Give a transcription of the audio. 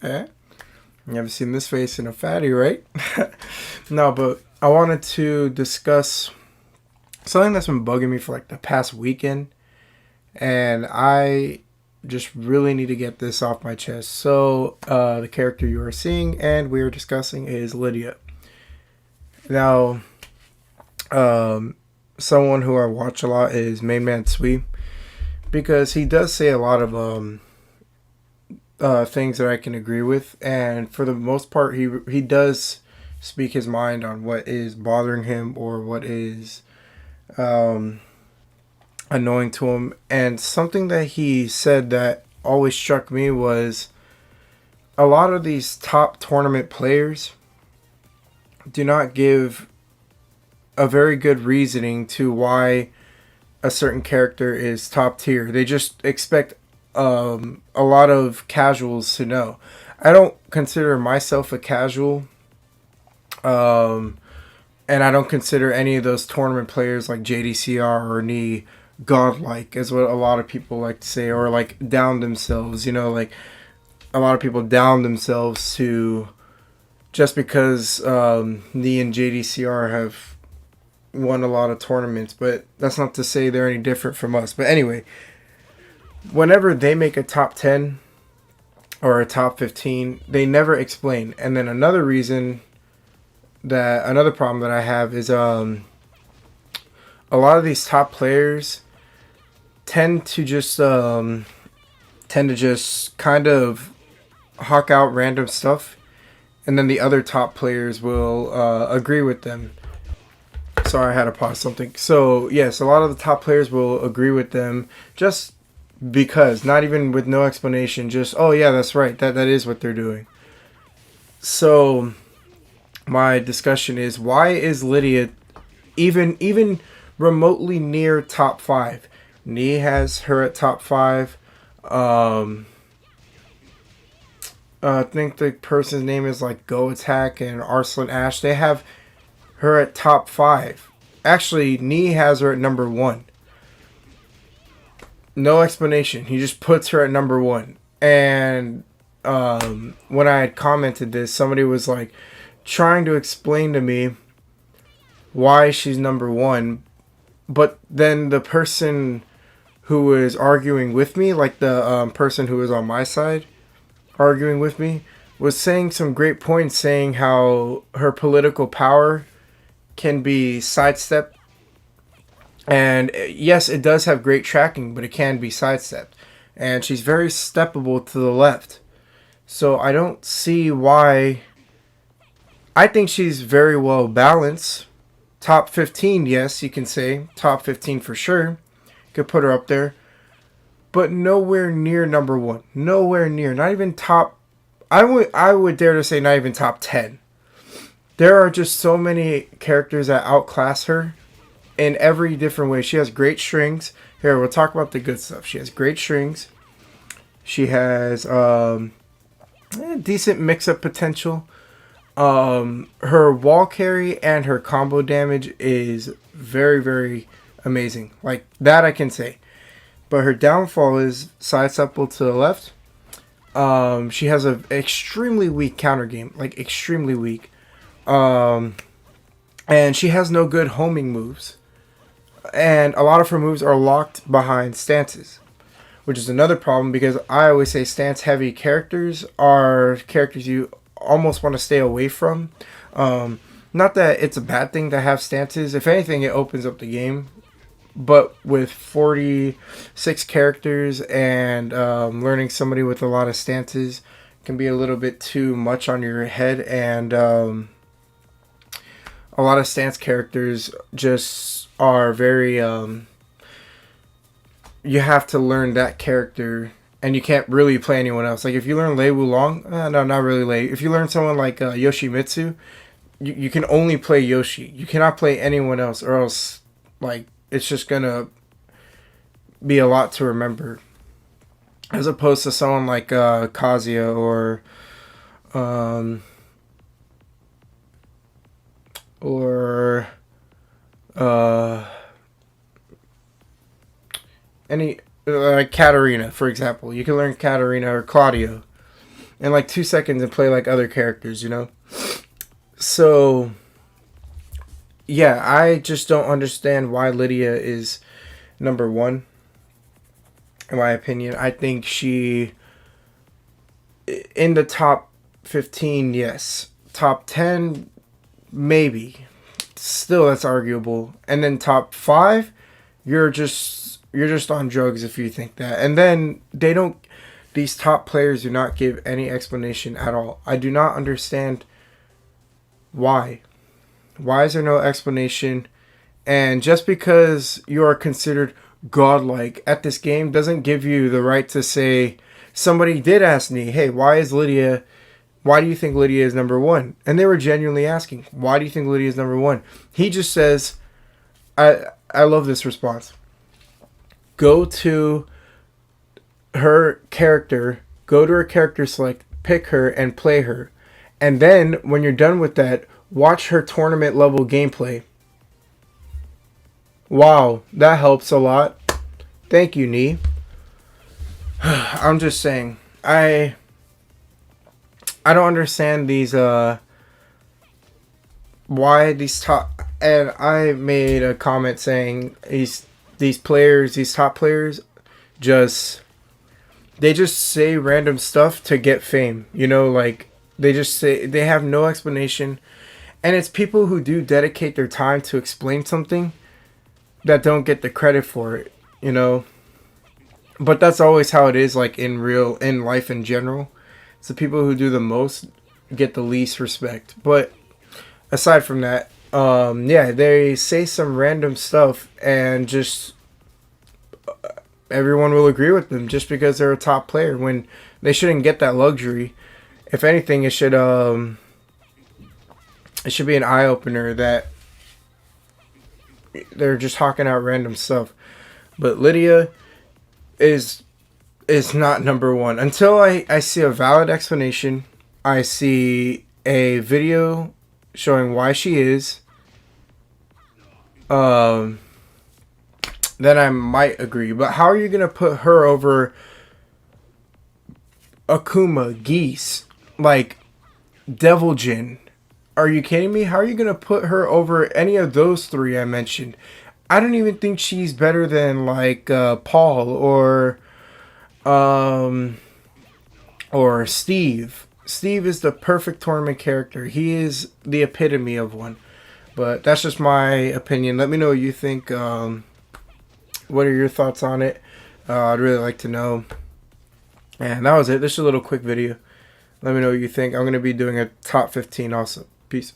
Eh? You haven't seen this face in a fatty, right? No, but I wanted to discuss something that's been bugging me for like the past weekend, and I just really need to get this off my chest. So, the character you are seeing and we are discussing is Lydia. Now, someone who I watch a lot is Main Man Sui because he does say a lot of things that I can agree with, and for the most part, he does speak his mind on what is bothering him or what is um, annoying to him. And something that he said that always struck me was a lot of these top tournament players do not give a very good reasoning to why a certain character is top tier. They just expect a lot of casuals to know. I don't consider myself a casual, um, and I don't consider any of those tournament players like JDCR or Knee godlike, is what a lot of people like to say, or like down themselves. Like a lot of people down themselves to just because Knee and JDCR have won a lot of tournaments, but that's not to say they're any different from us. But anyway, whenever they make a top 10 or a top 15, they never explain. And then another problem that I have is a lot of these top players tend to just kind of hawk out random stuff, and then the other top players will agree with them. Sorry, I had to pause something. So yes, a lot of the top players will agree with them just because, not even with no explanation, just, oh yeah, that's right, that is what they're doing. So my discussion is, why is Lydia even remotely near top 5? Nee has her at top 5. I think the person's name is like Go Attack and Arslan Ash. They have her at top 5. Actually, Nee has her at number 1. No explanation. He just puts her at number 1. And when I had commented this, somebody was like trying to explain to me why she's number 1. But then the person who was arguing with me, like the person who was on my side arguing with me, was saying some great points, saying how her political power can be sidestepped. And yes, it does have great tracking, but it can be sidestepped. And she's very steppable to the left. So I don't see why. I think she's very well balanced. Top 15, yes, you can say. Top 15 for sure. Could put her up there. But nowhere near number 1. Nowhere near. Not even top. I would dare to say not even top 10. There are just so many characters that outclass her in every different way. She has great strings. Here, we'll talk about the good stuff. She has great strings. She has decent mix-up potential. Her wall carry and her combo damage is very, very amazing. Like, that I can say. But her downfall is sidesteppable to the left. She has an extremely weak counter game. Like, extremely weak. And she has no good homing moves. And a lot of her moves are locked behind stances, which is another problem because I always say stance heavy characters are characters you almost want to stay away from. Not that it's a bad thing to have stances. If anything, it opens up the game. But with 46 characters and learning somebody with a lot of stances can be a little bit too much on your head. And a lot of stance characters just are very... you have to learn that character, and you can't really play anyone else. Like, if you learn Lei Wulong, no, not really Lei. If you learn someone like Yoshimitsu, you can only play Yoshi. You cannot play anyone else, or else, like, it's just gonna be a lot to remember. As opposed to someone like Kazuya or any like Katarina, for example. You can learn Katarina or Claudio. in like 2 seconds and play like other characters, you know? So, yeah, I just don't understand why Lydia is number 1. In my opinion, I think she, in the top 15, yes. Top 10, maybe. Still, that's arguable. And then top 5, you're just on drugs if you think that. And then these top players do not give any explanation at all. I do not understand why. Why is there no explanation? And just because you are considered godlike at this game doesn't give you the right to say, somebody did ask me, hey, why do you think Lydia is number 1? And they were genuinely asking, why do you think Lydia is number 1? He just says, I love this response. Go to her character select, pick her, and play her. And then, when you're done with that, watch her tournament level gameplay. Wow, that helps a lot. Thank you, Nee. I'm just saying, I don't understand these, why these top, and I made a comment saying these top players, they just say random stuff to get fame, you know, like, they just say, they have no explanation, and it's people who do dedicate their time to explain something that don't get the credit for it, you know, but that's always how it is, like, in life in general. It's the people who do the most get the least respect. But aside from that, yeah, they say some random stuff and just everyone will agree with them just because they're a top player when they shouldn't get that luxury. If anything, it should be an eye opener that they're just hawking out random stuff. But Lydia is not number 1 until I see a valid explanation. I see a video showing why she is. Then I might agree. But how are you gonna put her over Akuma, Geese, like Devil Jin? Are you kidding me? How are you gonna put her over any of those 3 I mentioned? I don't even think she's better than like Paul or Steve. Steve is the perfect tournament character. He is the epitome of one. But that's just my opinion. Let me know what you think. What are your thoughts on it? I'd really like to know. And that was it. This is a little quick video. Let me know what you think. I'm going to be doing a top 15 also. Peace.